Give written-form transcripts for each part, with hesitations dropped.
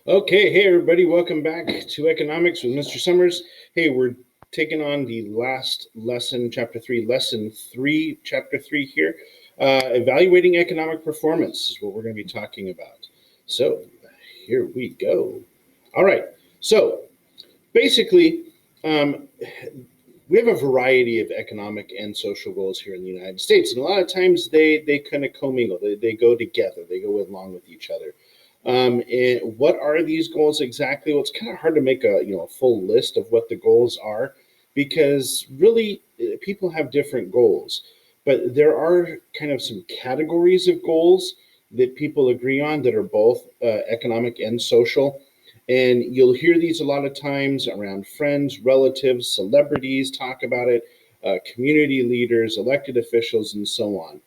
Okay, hey everybody, welcome back to Economics with Mr. Summers. Hey, we're taking on the last lesson, lesson three, chapter three here. Evaluating economic performance is what we're going to be talking about. So here we go. All right, so basically, um, we have a variety of economic and social goals here in the United States, and a lot of times they kind of commingle. They go together. They go along with each other. And what are these goals exactly? Well, it's kind of hard to make a full list of what the goals are because really people have different goals, but there are kind of some categories of goals that people agree on that are both economic and social. And you'll hear these a lot of times around friends, relatives, celebrities talk about it, community leaders, elected officials, and so on.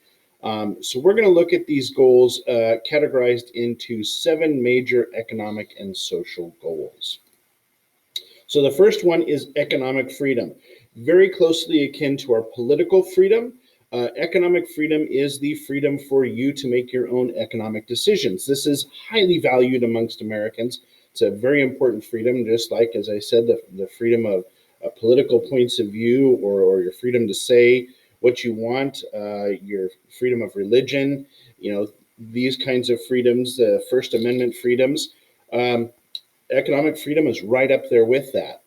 So we're going to look at these goals categorized into seven major economic and social goals. So the first one is economic freedom, very closely akin to our political freedom. Economic freedom is the freedom for you to make your own economic decisions. This is highly valued amongst Americans. It's a very important freedom, just like, as I said, the freedom of political points of view or your freedom to say what you want, your freedom of religion, these kinds of freedoms, First Amendment freedoms. Um, Economic freedom is right up there with that.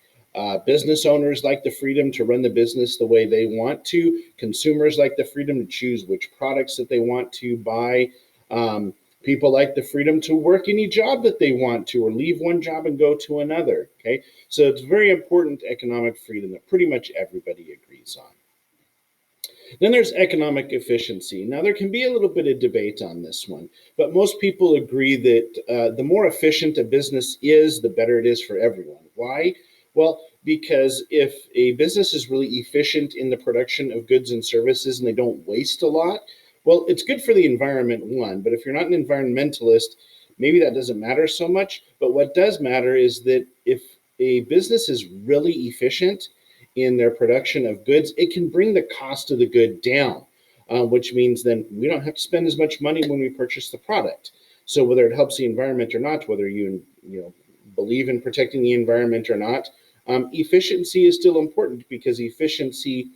Business owners like the freedom to run the business the way they want to. Consumers like the freedom to choose which products that they want to buy. People like the freedom to work any job that they want to, or leave one job and go to another. Okay, so it's very important economic freedom that pretty much everybody agrees on. Then there's economic efficiency. Now, there can be a little bit of debate on this one, but most people agree that the more efficient a business is, the better it is for everyone. Why? Well, because if a business is really efficient in the production of goods and services and they don't waste a lot, well, it's good for the environment, one, but if you're not an environmentalist, maybe that doesn't matter so much. But what does matter is that if a business is really efficient, in their production of goods, it can bring the cost of the good down, which means then we don't have to spend as much money when we purchase the product. So whether it helps the environment or not, whether you believe in protecting the environment or not, efficiency is still important because efficiency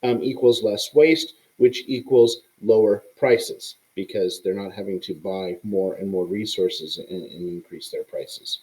equals less waste, which equals lower prices because they're not having to buy more and more resources and increase their prices.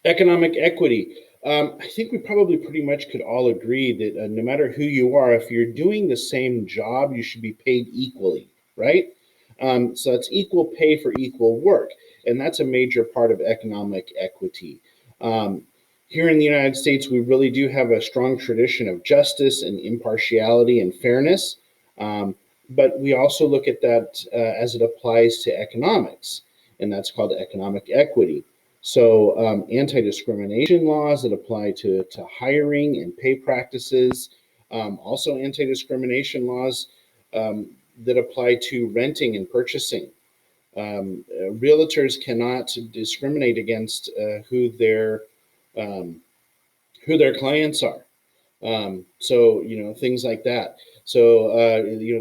Economic equity. I think we probably pretty much could all agree that no matter who you are, if you're doing the same job, you should be paid equally, right? So it's equal pay for equal work, and that's a major part of economic equity. Um, Here in the United States, we really do have a strong tradition of justice and impartiality and fairness, but we also look at that as it applies to economics, and that's called economic equity. So, anti discrimination laws that apply to hiring and pay practices, also anti discrimination laws that apply to renting and purchasing. Realtors cannot discriminate against um, who their clients are. So things like that. So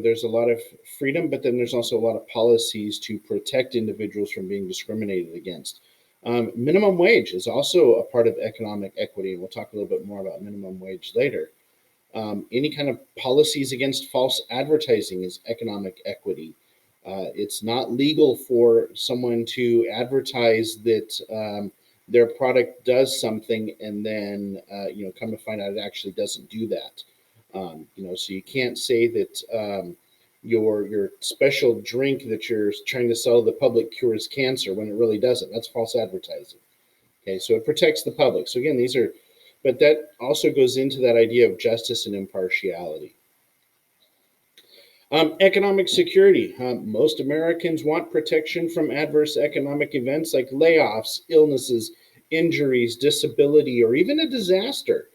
there's a lot of freedom, but then there's also a lot of policies to protect individuals from being discriminated against. Minimum wage is also a part of economic equity, and we'll talk a little bit more about minimum wage later. Any kind of policies against false advertising is economic equity. It's not legal for someone to advertise that their product does something and then come to find out it actually doesn't do that. So you can't say that your special drink that you're trying to sell to the public cures cancer when it really doesn't. That's false advertising. Okay, so it protects the public. So again, but that also goes into that idea of justice and impartiality. Economic security. Most Americans want protection from adverse economic events like layoffs, illnesses, injuries, disability, or even a disaster.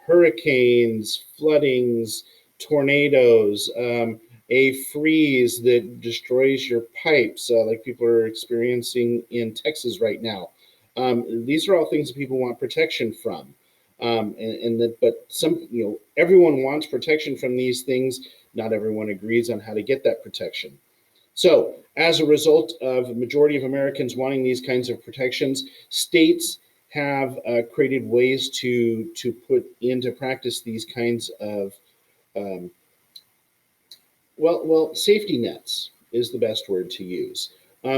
Hurricanes, floodings, tornadoes, a freeze that destroys your pipes, like people are experiencing in Texas right now. These are all things that people want protection from. But everyone wants protection from these things. Not everyone agrees on how to get that protection. So as a result of a majority of Americans wanting these kinds of protections, states have created ways to put into practice these kinds of um, safety nets is the best word to use.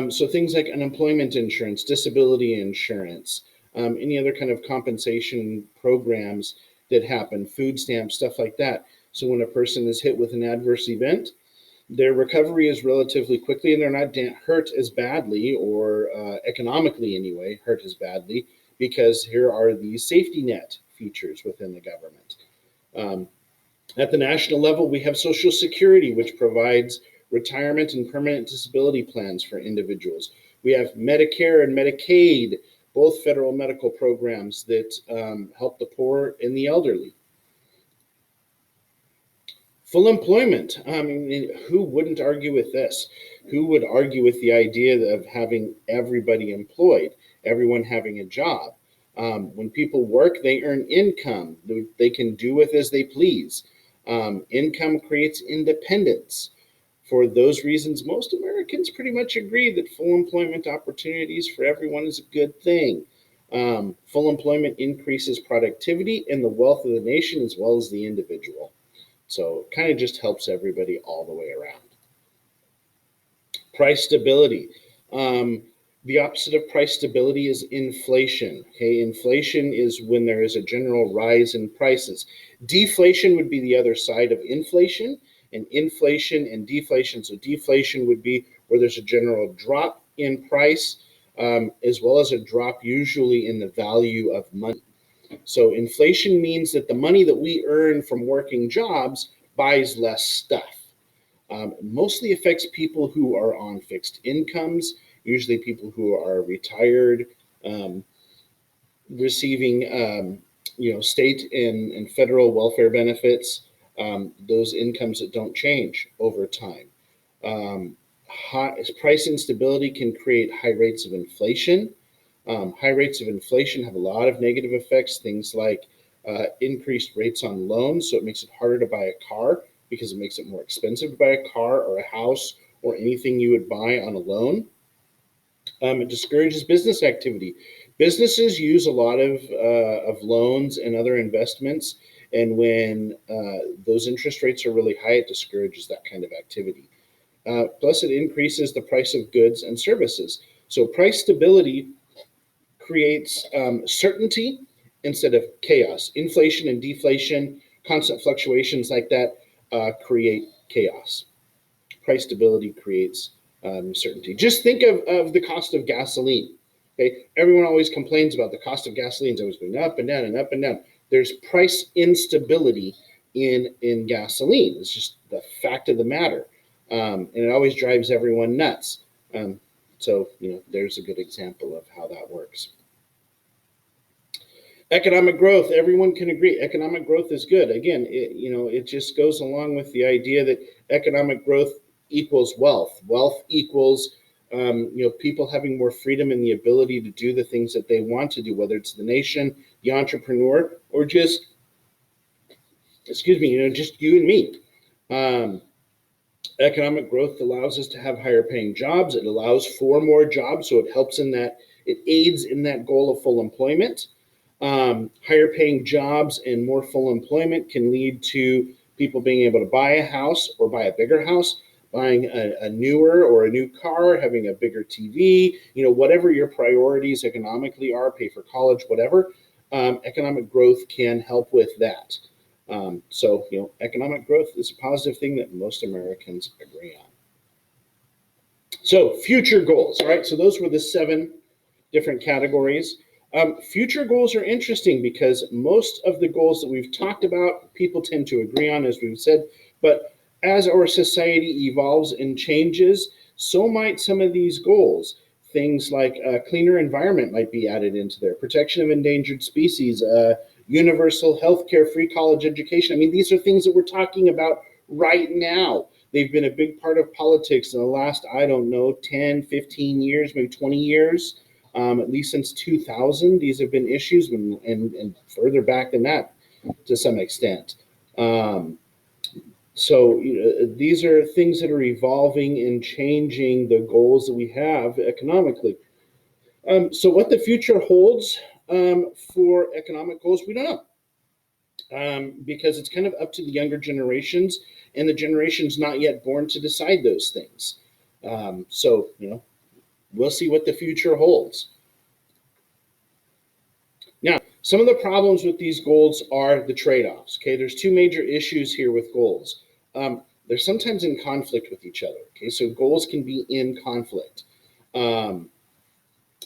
So things like unemployment insurance, disability insurance, any other kind of compensation programs that happen, food stamps, stuff like that. So when a person is hit with an adverse event, their recovery is relatively quickly and they're not hurt as badly, or economically anyway, hurt as badly, because here are these safety net features within the government. Um, at the national level, we have Social Security, which provides retirement and permanent disability plans for individuals. We have Medicare and Medicaid, both federal medical programs that help the poor and the elderly. Full employment. I mean, who wouldn't argue with this? Who would argue with the idea of having everybody employed, everyone having a job? When people work, they earn income. They can do with as they please. Income creates independence. For those reasons, most Americans pretty much agree that full employment opportunities for everyone is a good thing. Full employment increases productivity and the wealth of the nation as well as the individual. So it kind of just helps everybody all the way around. Price stability. The opposite of price stability is inflation. Okay, inflation is when there is a general rise in prices. Deflation would be the other side of inflation, and inflation and deflation. So deflation would be where there's a general drop in price, as well as a drop usually in the value of money. So inflation means that the money that we earn from working jobs buys less stuff. Mostly affects people who are on fixed incomes, usually people who are retired, um, receiving state and federal welfare benefits. Those incomes that don't change over time. Price instability can create high rates of inflation. High rates of inflation have a lot of negative effects, things like increased rates on loans, so it makes it harder to buy a car because it makes it more expensive to buy a car or a house or anything you would buy on a loan. It discourages business activity. Businesses use a lot of loans and other investments, and when those interest rates are really high, it discourages that kind of activity. Plus, it increases the price of goods and services. So price stability creates certainty instead of chaos. Inflation and deflation, constant fluctuations like that create chaos. Price stability creates certainty. Just think of the cost of gasoline. Okay, everyone always complains about the cost of gasoline. It's always going up and down and up and down. There's price instability in gasoline. It's just the fact of the matter, and it always drives everyone nuts. So, there's a good example of how that works. Economic growth, everyone can agree. Economic growth is good. Again, it just goes along with the idea that economic growth equals wealth. Wealth equals, people having more freedom and the ability to do the things that they want to do, whether it's the nation, the entrepreneur, or just, just you and me. Economic growth allows us to have higher paying jobs. It allows for more jobs, so it helps in that, it aids in that goal of full employment. Higher paying jobs and more full employment can lead to people being able to buy a house or buy a bigger house, buying a newer or a new car, having a bigger TV, whatever your priorities economically are, pay for college, whatever. Economic growth can help with that. So, economic growth is a positive thing that most Americans agree on. So, future goals, all right? So, those were the 7 different categories. Future goals are interesting because most of the goals that we've talked about, people tend to agree on, as we've said. But as our society evolves and changes, so might some of these goals. Things like a cleaner environment might be added into there, protection of endangered species, universal health care, free college education. I mean, these are things that we're talking about right now. They've been a big part of politics in the last, 10, 15 years, maybe 20 years. At least since 2000, these have been issues, and further back than that to some extent. So these are things that are evolving and changing the goals that we have economically. So what the future holds for economic goals, we don't know. Because it's kind of up to the younger generations and the generations not yet born to decide those things. So, we'll see what the future holds. Now, some of the problems with these goals are the trade offs. Okay, there's two major issues here with goals. They're sometimes in conflict with each other. Okay, so goals can be in conflict. Um,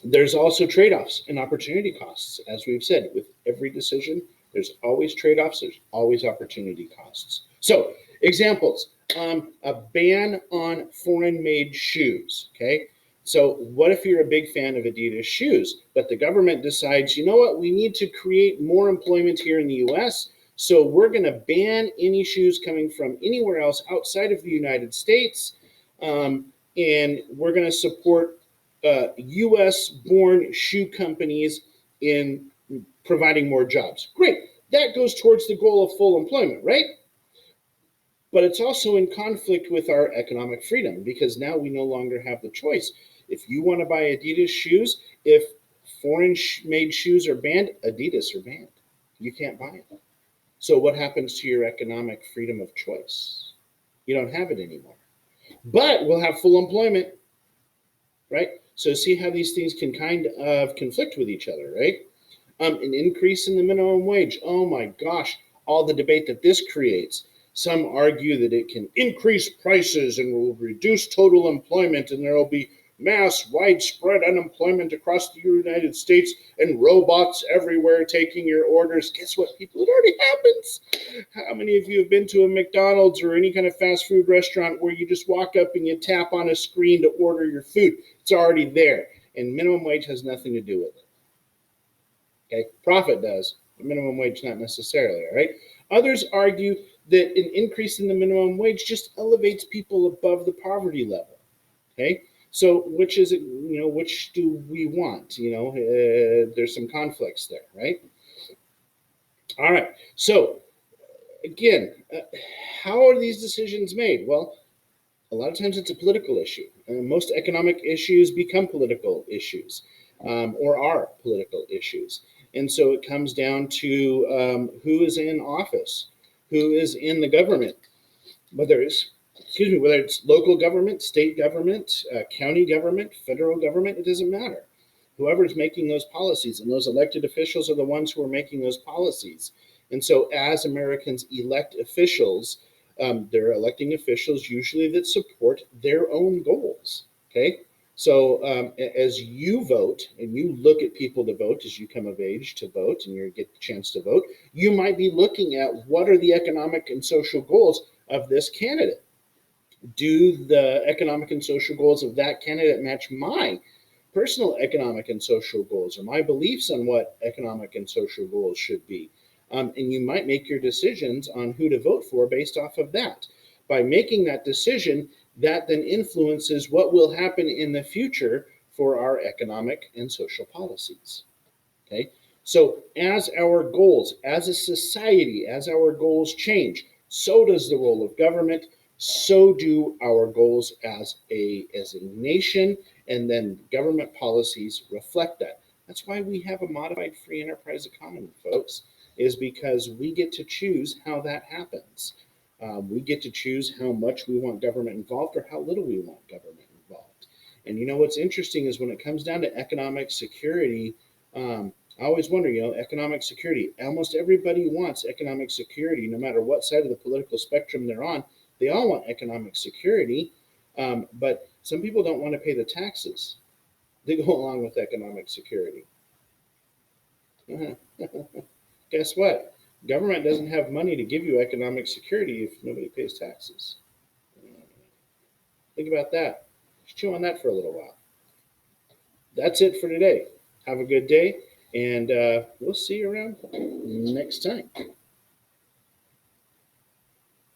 there's also trade offs and opportunity costs. As we've said, with every decision, there's always trade offs, there's always opportunity costs. So, examples a ban on foreign made shoes. Okay, so what if you're a big fan of Adidas shoes, but the government decides, you know what, we need to create more employment here in the US, so we're going to ban any shoes coming from anywhere else outside of the United States, and we're going to support US born shoe companies in providing more jobs. Great. That goes towards the goal of full employment, right? But it's also in conflict with our economic freedom because now we no longer have the choice. If you want to buy Adidas shoes, if foreign made shoes are banned, Adidas are banned. You can't buy them. So what happens to your economic freedom of choice? You don't have it anymore. But we'll have full employment, right? So see how these things can kind of conflict with each other, right? An increase in the minimum wage. Oh my gosh, all the debate that this creates. Some argue that it can increase prices and will reduce total employment, and there will be mass, widespread unemployment across the United States and robots everywhere taking your orders. Guess what, people? It already happens. How many of you have been to a McDonald's or any kind of fast food restaurant where you just walk up and you tap on a screen to order your food? It's already there, and minimum wage has nothing to do with it. Okay, profit does, but minimum wage not necessarily. All right. Others argue that an increase in the minimum wage just elevates people above the poverty level. Okay, so which is it? Which do we want? There's some conflicts there, right? All right. So again, how are these decisions made? Well, a lot of times it's a political issue. Most economic issues become political issues or are political issues. And so it comes down to who is in office, who is in the government, whether it's local government, state government, county government, federal government, it doesn't matter. Whoever's making those policies, and those elected officials are the ones who are making those policies. And so, as Americans elect officials, they're electing officials usually that support their own goals. Okay, so as you vote and you look at people to vote as you come of age to vote and you get the chance to vote, you might be looking at what are the economic and social goals of this candidate. Do the economic and social goals of that candidate match my personal economic and social goals or my beliefs on what economic and social goals should be? And you might make your decisions on who to vote for based off of that. By making that decision, that then influences what will happen in the future for our economic and social policies. Okay, so as our goals, as a society, as our goals change, so does the role of government. So do our goals as a nation, and then government policies reflect that. That's why we have a modified free enterprise economy, folks, is because we get to choose how that happens. We get to choose how much we want government involved or how little we want government involved. And what's interesting is when it comes down to economic security, I always wonder, economic security. Almost everybody wants economic security, no matter what side of the political spectrum they're on. They all want economic security, but some people don't want to pay the taxes. They go along with economic security. Guess what? Government doesn't have money to give you economic security if nobody pays taxes. Think about that. Just chew on that for a little while. That's it for today. Have a good day, and we'll see you around next time.